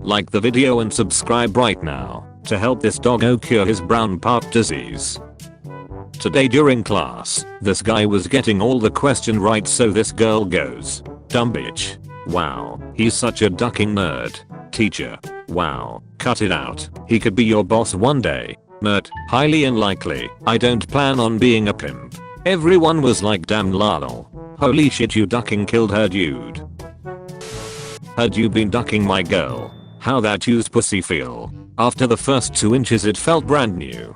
Like the video and subscribe right now to help this doggo cure his brown part disease. Today during class, this guy was getting all the question right, so this girl goes, "Dumb bitch. Wow, he's such a ducking nerd. Teacher. Wow, cut it out. He could be your boss one day. Nerd. Highly unlikely. I don't plan on being a pimp." Everyone was like, "Damn lol. Holy shit, you ducking killed her, dude. Had you been ducking my girl? How that used pussy feel? After the first 2 inches it felt brand new.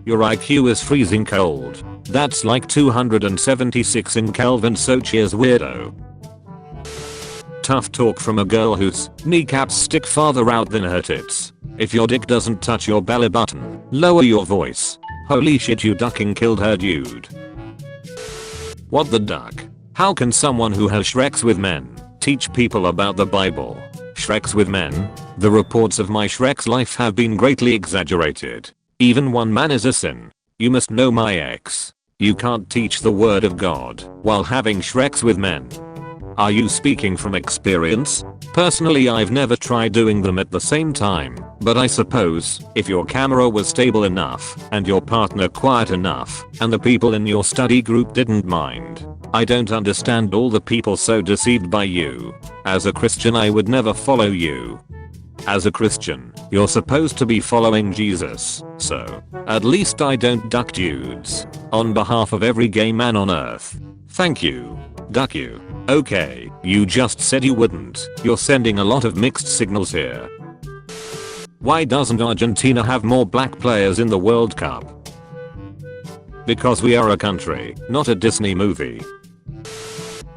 Your IQ is freezing cold. That's like 276 in Kelvin, so cheers weirdo." Tough talk from a girl whose kneecaps stick farther out than her tits. "If your dick doesn't touch your belly button, lower your voice. Holy shit, you ducking killed her, dude. What the duck? How can someone who has Shreks with men teach people about the Bible? Shreks with men? The reports of my Shrek's life have been greatly exaggerated. Even one man is a sin. You must know my ex. You can't teach the word of God while having Shreks with men." Are you speaking from experience? Personally, I've never tried doing them at the same time, but I suppose if your camera was stable enough and your partner quiet enough and the people in your study group didn't mind. I don't understand all the people so deceived by you. As a Christian, I would never follow you. As a Christian, you're supposed to be following Jesus, so at least I don't duck dudes. On behalf of every gay man on earth, thank you. Duck you. Okay, you just said you wouldn't. You're sending a lot of mixed signals here. Why doesn't Argentina have more black players in the World Cup? Because we are a country, not a Disney movie.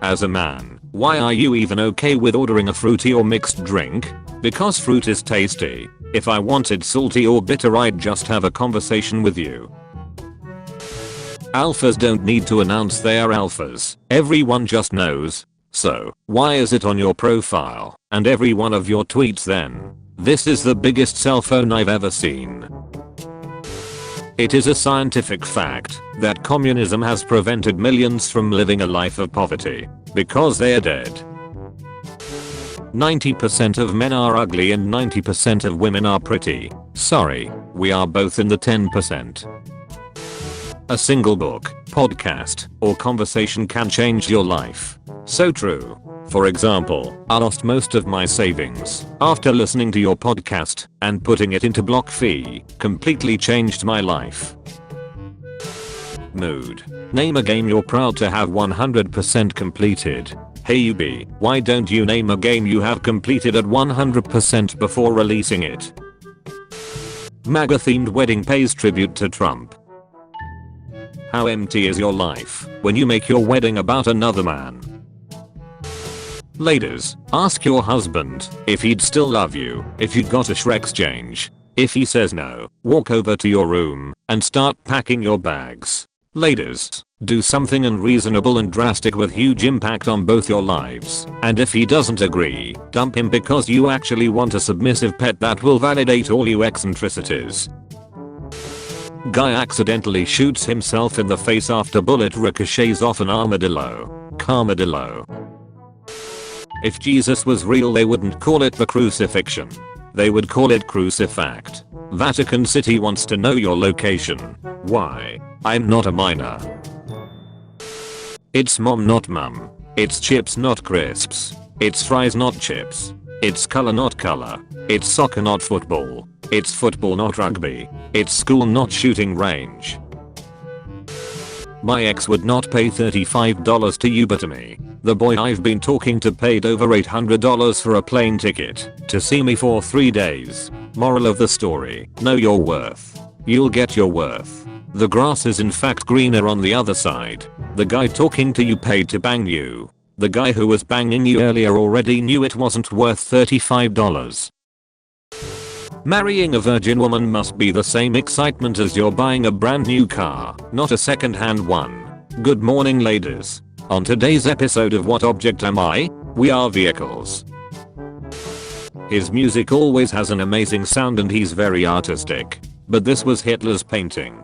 As a man, why are you even okay with ordering a fruity or mixed drink? Because fruit is tasty. If I wanted salty or bitter, I'd just have a conversation with you. Alphas don't need to announce they are alphas. Everyone just knows. So, why is it on your profile and every one of your tweets then? This is the biggest cell phone I've ever seen. It is a scientific fact that communism has prevented millions from living a life of poverty because they are dead. 90% of men are ugly and 90% of women are pretty. Sorry, we are both in the 10%. A single book, podcast, or conversation can change your life. So true. For example, I lost most of my savings after listening to your podcast, and putting it into BlockFi completely changed my life. Mood. Name a game you're proud to have 100% completed. Hey UB, why don't you name a game you have completed at 100% before releasing it? MAGA themed wedding pays tribute to Trump. How empty is your life when you make your wedding about another man? Ladies, ask your husband if he'd still love you if you got a Shrek's change. If he says no, walk over to your room and start packing your bags. Ladies, do something unreasonable and drastic with huge impact on both your lives. And if he doesn't agree, dump him because you actually want a submissive pet that will validate all your eccentricities. Guy accidentally shoots himself in the face after bullet ricochets off an armadillo. Carmadillo. If Jesus was real, they wouldn't call it the crucifixion. They would call it crucifact. Vatican City wants to know your location. Why? I'm not a minor. It's mom not mum. It's chips not crisps. It's fries not chips. It's color not color. It's soccer not football. It's football not rugby. It's school not shooting range. My ex would not pay $35 to Uber to me. The boy I've been talking to paid over $800 for a plane ticket to see me for 3 days. Moral of the story, know your worth. You'll get your worth. The grass is in fact greener on the other side. The guy talking to you paid to bang you. The guy who was banging you earlier already knew it wasn't worth $35. Marrying a virgin woman must be the same excitement as you're buying a brand new car, not a second-hand one. Good morning, ladies. On today's episode of What Object Am I? We are vehicles. His music always has an amazing sound and he's very artistic. But this was Hitler's painting.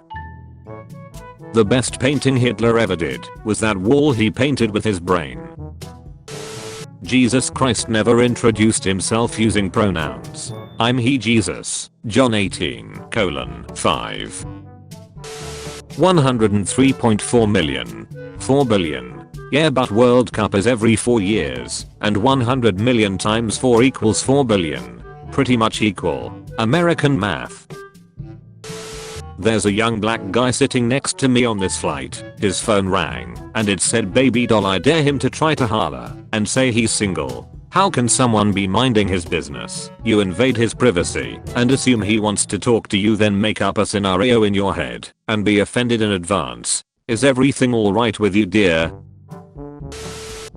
The best painting Hitler ever did was that wall he painted with his brain. Jesus Christ never introduced himself using pronouns. I'm he Jesus. John 18:5. 103.4 million. 4 billion. Yeah, but World Cup is every 4 years, and 100 million times 4 equals 4 billion. Pretty much equal. American math. There's a young black guy sitting next to me on this flight. His phone rang, and it said, "Baby doll, I dare him to try to holler and say he's single." How can someone be minding his business? You invade his privacy and assume he wants to talk to you, then make up a scenario in your head and be offended in advance. Is everything alright with you, dear?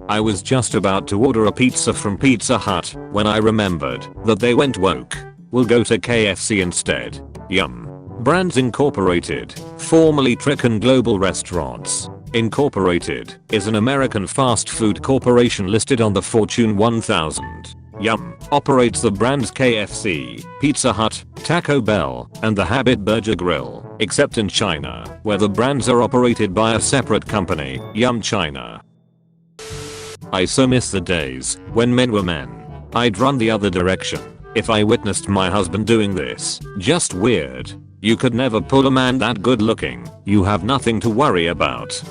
I was just about to order a pizza from Pizza Hut when I remembered that they went woke. We'll go to KFC instead. Yum. Brands Incorporated, formerly Trican Global Restaurants Incorporated, is an American fast food corporation listed on the Fortune 1000. Yum. Operates the brands KFC, Pizza Hut, Taco Bell, and the Habit Burger Grill, except in China, where the brands are operated by a separate company, Yum China. I so miss the days when men were men. I'd run the other direction if I witnessed my husband doing this. Just weird. You could never pull a man that good looking. You have nothing to worry about.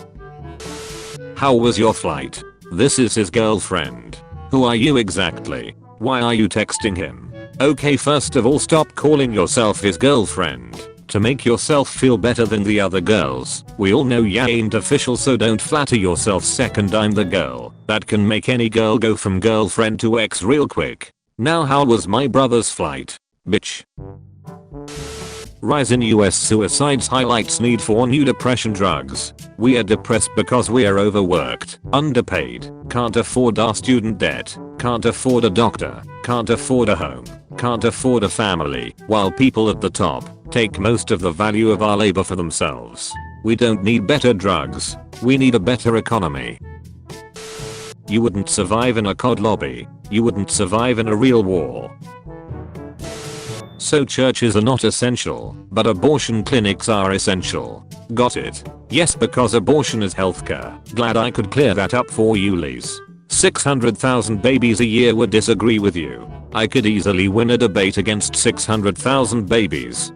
How was your flight? This is his girlfriend. Who are you exactly? Why are you texting him? Okay, first of all, stop calling yourself his girlfriend to make yourself feel better than the other girls. We all know ya ain't official, so don't flatter yourself. Second, I'm the girl that can make any girl go from girlfriend to ex real quick. Now, how was my brother's flight, bitch? Rise in US suicides highlights need for new depression drugs. We are depressed because we are overworked, underpaid, can't afford our student debt, can't afford a doctor, can't afford a home, can't afford a family, while people at the top take most of the value of our labor for themselves. We don't need better drugs, we need a better economy. You wouldn't survive in a COD lobby. You wouldn't survive in a real war. So churches are not essential, but abortion clinics are essential. Got it? Yes, because abortion is healthcare. Glad I could clear that up for you, Liz. 600,000 babies a year would disagree with you. I could easily win a debate against 600,000 babies.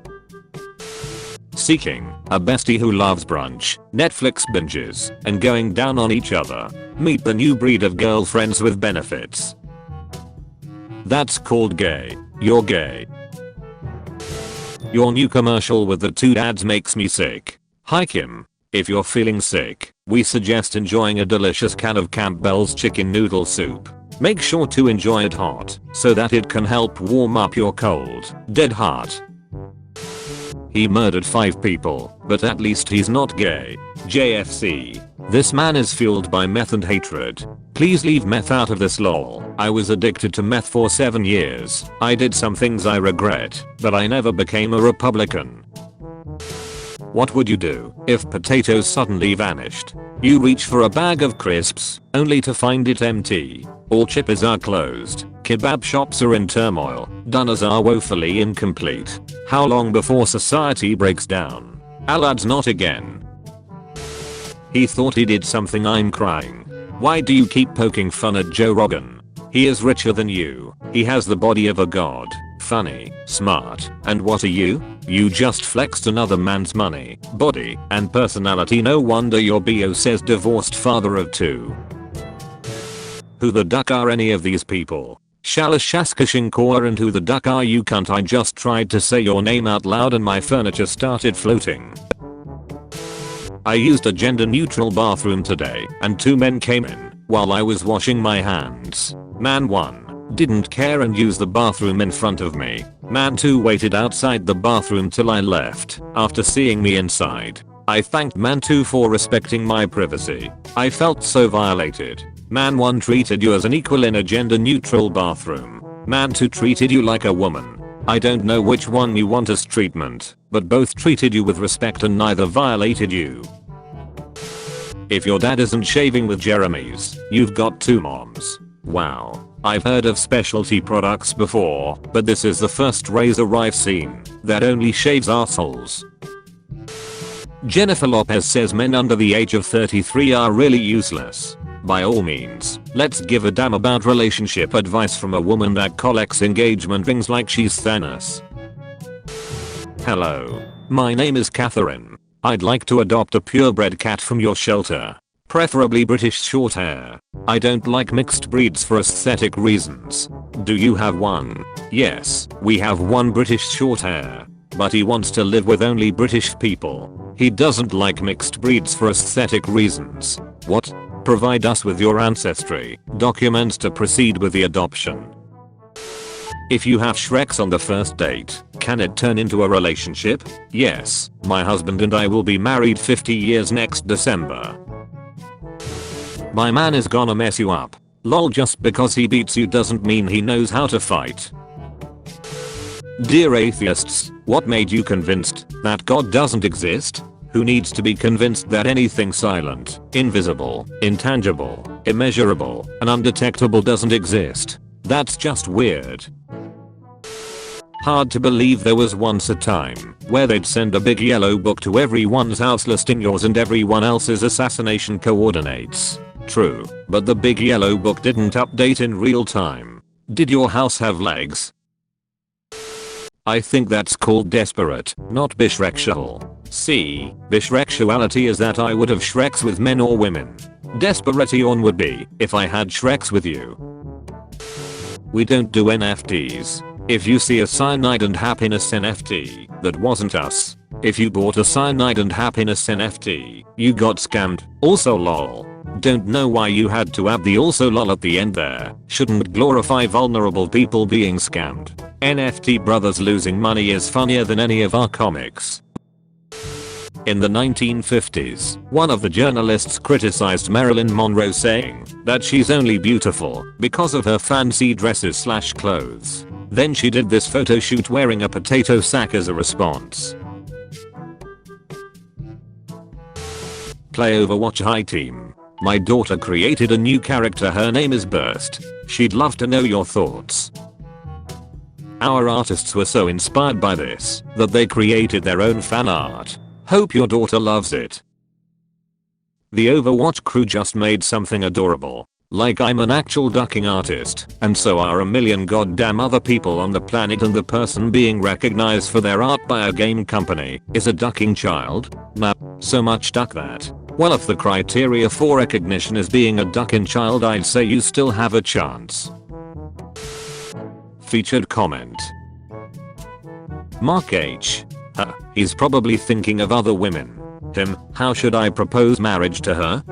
Seeking a bestie who loves brunch, Netflix binges, and going down on each other. Meet the new breed of girlfriends with benefits. That's called gay. You're gay. Your new commercial with the two dads makes me sick. Hi Kim. If you're feeling sick, we suggest enjoying a delicious can of Campbell's chicken noodle soup. Make sure to enjoy it hot so that it can help warm up your cold, dead heart. He murdered 5 people, but at least he's not gay. JFC. This man is fueled by meth and hatred. Please leave meth out of this lol. I was addicted to meth for 7 years. I did some things I regret, but I never became a Republican. What would you do if potatoes suddenly vanished? You reach for a bag of crisps, only to find it empty. All chippers are closed. Kebab shops are in turmoil. Dinners are woefully incomplete. How long before society breaks down? Alad's not again. He thought he did something. I'm crying. Why do you keep poking fun at Joe Rogan? He is richer than you. He has the body of a god. Funny, smart, and what are you? You just flexed another man's money, body, and personality. No wonder your BO says divorced father of 2. Who the duck are any of these people? Shalashashkashinkor, and who the duck are you, cunt? I just tried to say your name out loud and my furniture started floating. I used a gender neutral bathroom today and 2 men came in while I was washing my hands. Man 1 didn't care and used the bathroom in front of me. Man 2 waited outside the bathroom till I left after seeing me inside. I thanked Man 2 for respecting my privacy. I felt so violated. Man 1 treated you as an equal in a gender neutral bathroom. Man 2 treated you like a woman. I don't know which one you want as treatment, but both treated you with respect and neither violated you. If your dad isn't shaving with Jeremy's, you've got 2 moms. Wow. I've heard of specialty products before, but this is the first razor I've seen that only shaves assholes. Jennifer Lopez says men under the age of 33 are really useless. By all means, let's give a damn about relationship advice from a woman that collects engagement rings like she's Thanos. Hello. My name is Catherine. I'd like to adopt a purebred cat from your shelter. Preferably British short hair. I don't like mixed breeds for aesthetic reasons. Do you have one? Yes, we have one British short hair. But he wants to live with only British people. He doesn't like mixed breeds for aesthetic reasons. What? Provide us with your ancestry documents to proceed with the adoption. If you have Shreks on the first date, can it turn into a relationship? Yes, my husband and I will be married 50 years next December. My man is gonna mess you up. Lol, just because he beats you doesn't mean he knows how to fight. Dear atheists, what made you convinced that God doesn't exist? Who needs to be convinced that anything silent, invisible, intangible, immeasurable, and undetectable doesn't exist? That's just weird. Hard to believe there was once a time where they'd send a big yellow book to everyone's house listing yours and everyone else's assassination coordinates. True, but the big yellow book didn't update in real time. Did your house have legs? I think that's called desperate, not bisexual. See, bisexuality is that I would have Shreks with men or women. Desperation would be if I had Shreks with you. We don't do NFTs. If you see a cyanide and happiness NFT, that wasn't us. If you bought a cyanide and happiness NFT, you got scammed. Also lol. Don't know why you had to add the also lol at the end there. Shouldn't glorify vulnerable people being scammed. NFT brothers losing money is funnier than any of our comics. In the 1950s, one of the journalists criticized Marilyn Monroe saying that she's only beautiful because of her fancy dresses / clothes. Then she did this photo shoot wearing a potato sack as a response. Play Overwatch. Hi team. My daughter created a new character, her name is Burst. She'd love to know your thoughts. Our artists were so inspired by this that they created their own fan art. Hope your daughter loves it. The Overwatch crew just made something adorable. Like I'm an actual ducking artist, and so are a million goddamn other people on the planet, and the person being recognized for their art by a game company is a ducking child? Nah, so much duck that. Well, if the criteria for recognition is being a ducking child, I'd say you still have a chance. Featured comment. Mark H. He's probably thinking of other women. How should I propose marriage to her?